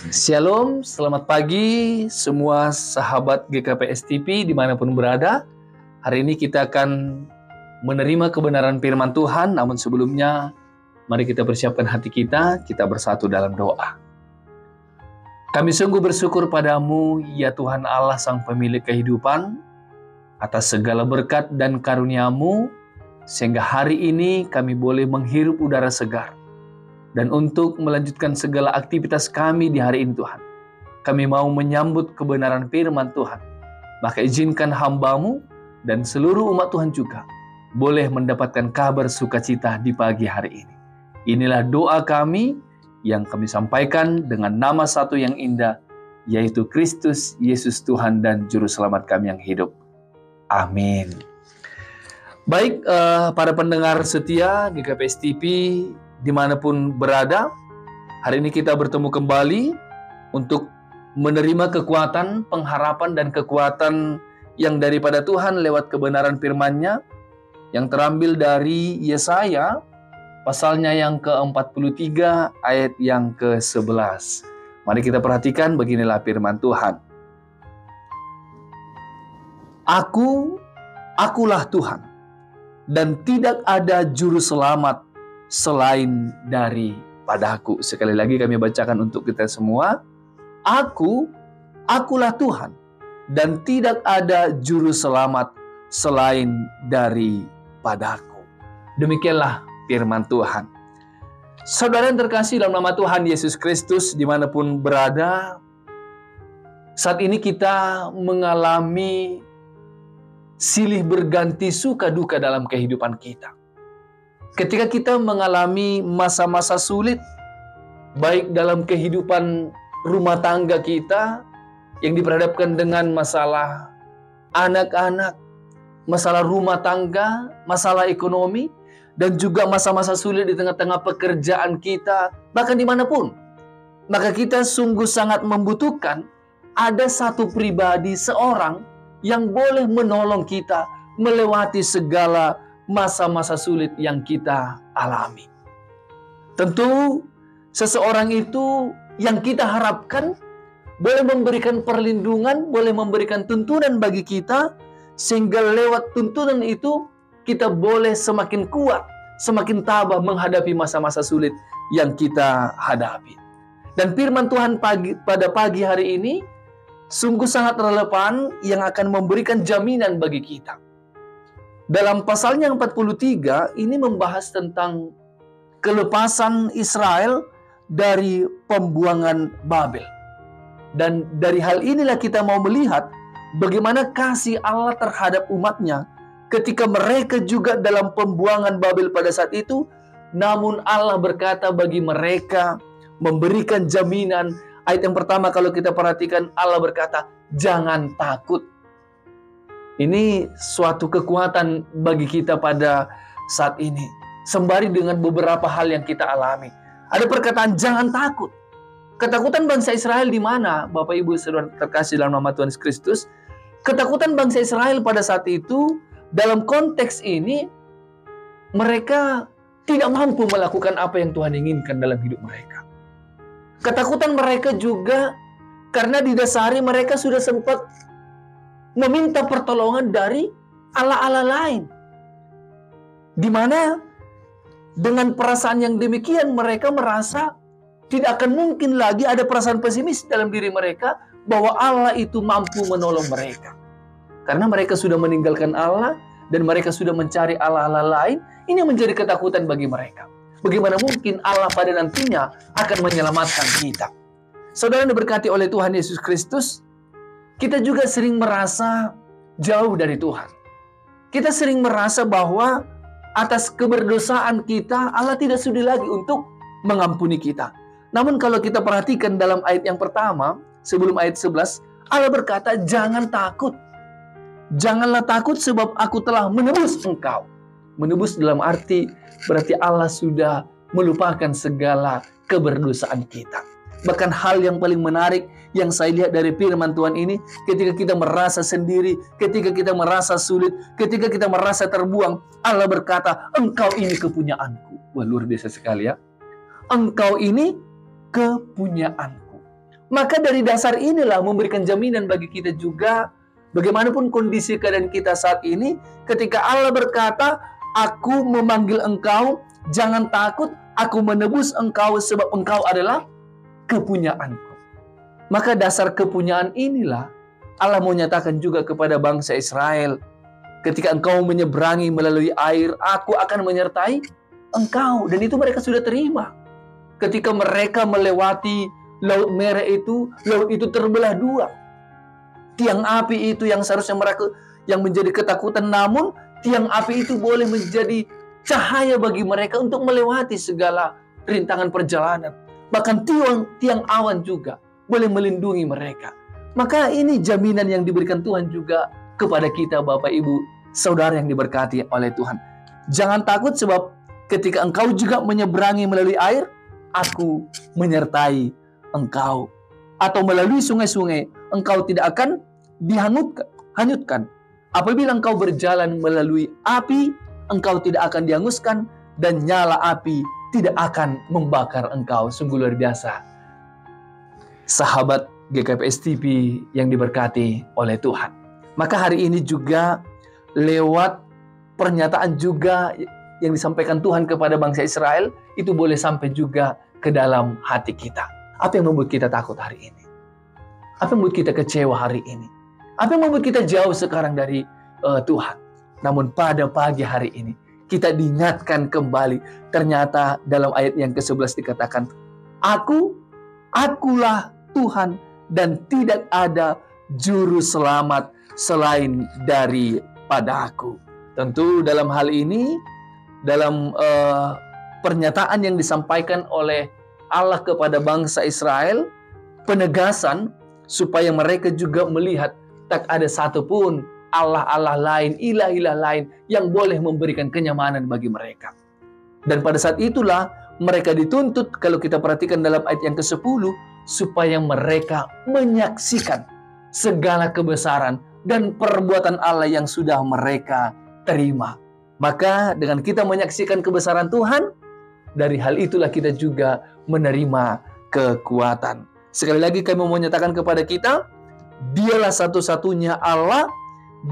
Shalom, selamat pagi semua sahabat GKPS TV dimanapun berada. Hari ini kita akan menerima kebenaran firman Tuhan, namun sebelumnya mari kita persiapkan hati kita bersatu dalam doa. Kami sungguh bersyukur padamu, ya Tuhan Allah Sang Pemilik kehidupan, atas segala berkat dan karunia-Mu, sehingga hari ini kami boleh menghirup udara segar. Dan untuk melanjutkan segala aktivitas kami di hari ini Tuhan, kami mau menyambut kebenaran firman Tuhan. Maka izinkan hamba-Mu dan seluruh umat Tuhan juga boleh mendapatkan kabar sukacita di pagi hari ini. Inilah doa kami yang kami sampaikan dengan nama satu yang indah, yaitu Kristus Yesus Tuhan dan Juru Selamat kami yang hidup. Amin. Baik, para pendengar setia GKPS TV dimanapun berada, hari ini kita bertemu kembali untuk menerima kekuatan, pengharapan, dan kekuatan yang daripada Tuhan lewat kebenaran firman-Nya yang terambil dari Yesaya pasalnya yang ke-43 ayat yang ke-11. Mari kita perhatikan, beginilah firman Tuhan. Akulah Tuhan, dan tidak ada juru selamat selain daripadaku. Sekali lagi kami bacakan untuk kita semua. Akulah Tuhan, dan tidak ada juru selamat selain daripadaku. Demikianlah firman Tuhan. Saudara yang terkasih dalam nama Tuhan Yesus Kristus, dimanapun berada, saat ini kita mengalami silih berganti suka duka dalam kehidupan kita. Ketika kita mengalami masa-masa sulit, baik dalam kehidupan rumah tangga kita yang diperhadapkan dengan masalah anak-anak, masalah rumah tangga, masalah ekonomi, dan juga masa-masa sulit di tengah-tengah pekerjaan kita, bahkan dimanapun. Maka kita sungguh sangat membutuhkan ada satu pribadi, seorang yang boleh menolong kita melewati segala masa-masa sulit yang kita alami. Tentu seseorang itu yang kita harapkan boleh memberikan perlindungan, boleh memberikan tuntunan bagi kita, sehingga lewat tuntunan itu kita boleh semakin kuat, semakin tabah menghadapi masa-masa sulit yang kita hadapi. Dan firman Tuhan pada pagi hari ini sungguh sangat relevan yang akan memberikan jaminan bagi kita. Dalam pasalnya 43 ini membahas tentang kelepasan Israel dari pembuangan Babel. Dan dari hal inilah kita mau melihat bagaimana kasih Allah terhadap umatnya ketika mereka juga dalam pembuangan Babel pada saat itu. Namun Allah berkata bagi mereka, memberikan jaminan. Ayat yang pertama kalau kita perhatikan, Allah berkata, jangan takut. Ini suatu kekuatan bagi kita pada saat ini. Sembari dengan beberapa hal yang kita alami. Ada perkataan jangan takut. Ketakutan bangsa Israel di mana? Bapak Ibu saudara terkasih dalam nama Tuhan Yesus Kristus. Ketakutan bangsa Israel pada saat itu, dalam konteks ini, mereka tidak mampu melakukan apa yang Tuhan inginkan dalam hidup mereka. Ketakutan mereka juga karena didasari mereka sudah sempat meminta pertolongan dari Allah-Allah lain. Di mana dengan perasaan yang demikian mereka merasa tidak akan mungkin lagi ada perasaan pesimis dalam diri mereka bahwa Allah itu mampu menolong mereka. Karena mereka sudah meninggalkan Allah dan mereka sudah mencari Allah-Allah lain, ini menjadi ketakutan bagi mereka. Bagaimana mungkin Allah pada nantinya akan menyelamatkan kita? Saudara yang diberkati oleh Tuhan Yesus Kristus, kita juga sering merasa jauh dari Tuhan. Kita sering merasa bahwa atas keberdosaan kita, Allah tidak sudi lagi untuk mengampuni kita. Namun kalau kita perhatikan dalam ayat yang pertama, sebelum ayat 11, Allah berkata, jangan takut. Janganlah takut sebab aku telah menebus engkau. Menebus dalam arti, berarti Allah sudah melupakan segala keberdosaan kita. Bahkan hal yang paling menarik yang saya lihat dari firman Tuhan ini, ketika kita merasa sendiri, ketika kita merasa sulit, ketika kita merasa terbuang, Allah berkata, engkau ini kepunyaanku. Wah, luar biasa sekali ya. Engkau ini kepunyaanku. Maka dari dasar inilah memberikan jaminan bagi kita juga, bagaimanapun kondisi keadaan kita saat ini, ketika Allah berkata, aku memanggil engkau, jangan takut, aku menebus engkau sebab engkau adalah kepunyaanku. Maka dasar kepunyaan inilah Allah mau nyatakan juga kepada bangsa Israel, ketika engkau menyeberangi melalui air, aku akan menyertai engkau. Dan itu mereka sudah terima. Ketika mereka melewati Laut Merah itu, laut itu terbelah dua. Tiang api itu yang seharusnya mereka yang menjadi ketakutan, namun tiang api itu boleh menjadi cahaya bagi mereka untuk melewati segala rintangan perjalanan. Bahkan tiang awan juga boleh melindungi mereka. Maka ini jaminan yang diberikan Tuhan juga kepada kita, Bapak Ibu, saudara yang diberkati oleh Tuhan. Jangan takut sebab ketika engkau juga menyeberangi melalui air, aku menyertai engkau. Atau melalui sungai-sungai, engkau tidak akan dihanyutkan. Apabila engkau berjalan melalui api, engkau tidak akan dihanguskan, dan nyala api tidak akan membakar engkau. Sungguh luar biasa. Sahabat GKPS TV yang diberkati oleh Tuhan. Maka hari ini juga lewat pernyataan juga yang disampaikan Tuhan kepada bangsa Israel, itu boleh sampai juga ke dalam hati kita. Apa yang membuat kita takut hari ini? Apa yang membuat kita kecewa hari ini? Apa yang membuat kita jauh sekarang dari Tuhan? Namun pada pagi hari ini, kita diingatkan kembali. Ternyata dalam ayat yang ke-11 dikatakan, Akulah Tuhan dan tidak ada juru selamat selain daripada aku. Tentu dalam hal ini, dalam pernyataan yang disampaikan oleh Allah kepada bangsa Israel, penegasan supaya mereka juga melihat tak ada satupun Allah-Allah lain, ilah-ilah lain yang boleh memberikan kenyamanan bagi mereka. Dan pada saat itulah mereka dituntut, kalau kita perhatikan dalam ayat yang ke-10, supaya mereka menyaksikan segala kebesaran dan perbuatan Allah yang sudah mereka terima. Maka dengan kita menyaksikan kebesaran Tuhan, dari hal itulah kita juga menerima kekuatan. Sekali lagi kami mau menyatakan kepada kita, Dialah satu-satunya Allah,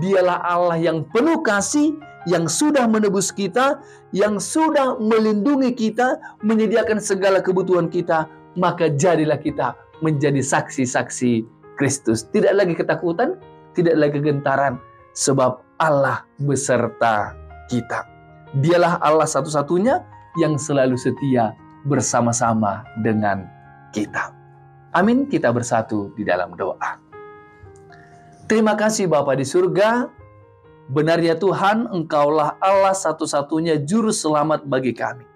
Dialah Allah yang penuh kasih, yang sudah menebus kita, yang sudah melindungi kita, menyediakan segala kebutuhan kita. Maka jadilah kita menjadi saksi-saksi Kristus. Tidak lagi ketakutan, tidak lagi gentaran, sebab Allah beserta kita. Dialah Allah satu-satunya yang selalu setia bersama-sama dengan kita. Amin, kita bersatu di dalam doa. Terima kasih Bapa di surga, benar ya Tuhan, Engkaulah Allah satu-satunya juru selamat bagi kami.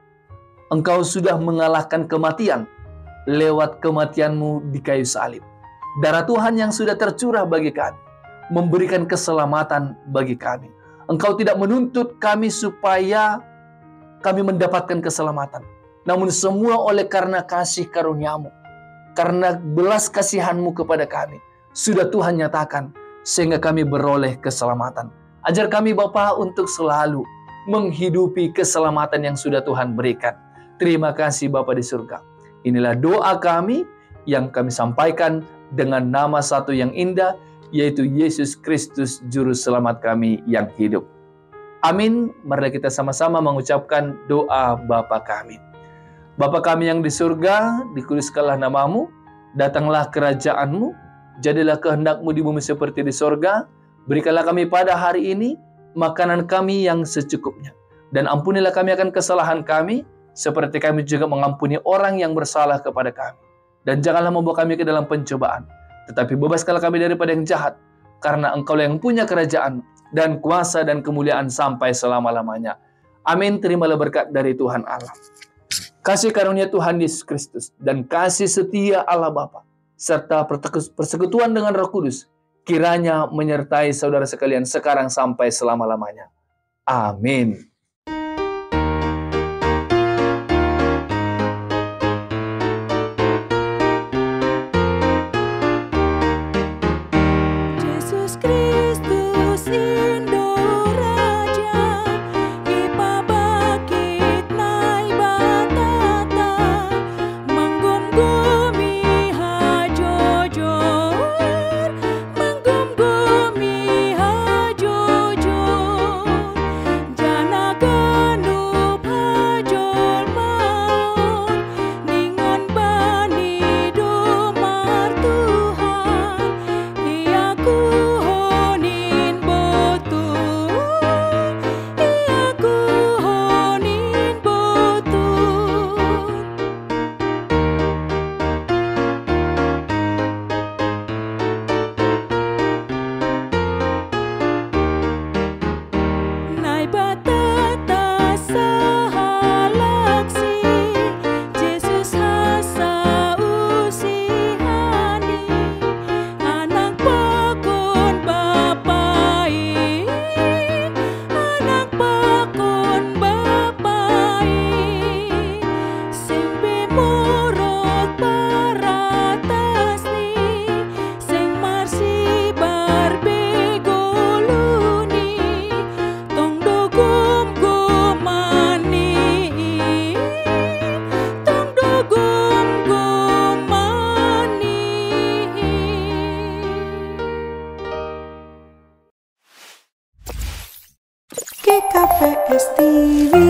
Engkau sudah mengalahkan kematian lewat kematian-Mu di kayu salib. Darah Tuhan yang sudah tercurah bagi kami, memberikan keselamatan bagi kami. Engkau tidak menuntut kami supaya kami mendapatkan keselamatan, namun semua oleh karena kasih karunia-Mu, karena belas kasihan-Mu kepada kami, sudah Tuhan nyatakan, sehingga kami beroleh keselamatan. Ajar kami Bapa untuk selalu menghidupi keselamatan yang sudah Tuhan berikan. Terima kasih Bapa di surga. Inilah doa kami yang kami sampaikan dengan nama satu yang indah, yaitu Yesus Kristus Juru Selamat kami yang hidup. Amin. Mari kita sama-sama mengucapkan doa Bapa kami. Bapa kami yang di surga, dikuduskanlah nama-Mu, datanglah kerajaan-Mu, jadilah kehendak-Mu di bumi seperti di surga. Berikanlah kami pada hari ini makanan kami yang secukupnya, dan ampunilah kami akan kesalahan kami, seperti kami juga mengampuni orang yang bersalah kepada kami. Dan janganlah membawa kami ke dalam pencobaan, tetapi bebaskanlah kami daripada yang jahat, karena Engkau yang punya kerajaan dan kuasa dan kemuliaan sampai selama-lamanya. Amin. Terimalah berkat dari Tuhan Allah, kasih karunia Tuhan Yesus Kristus, dan kasih setia Allah Bapa, serta persekutuan dengan Roh Kudus, kiranya menyertai saudara sekalian sekarang sampai selama-lamanya. Amin. KPS TV.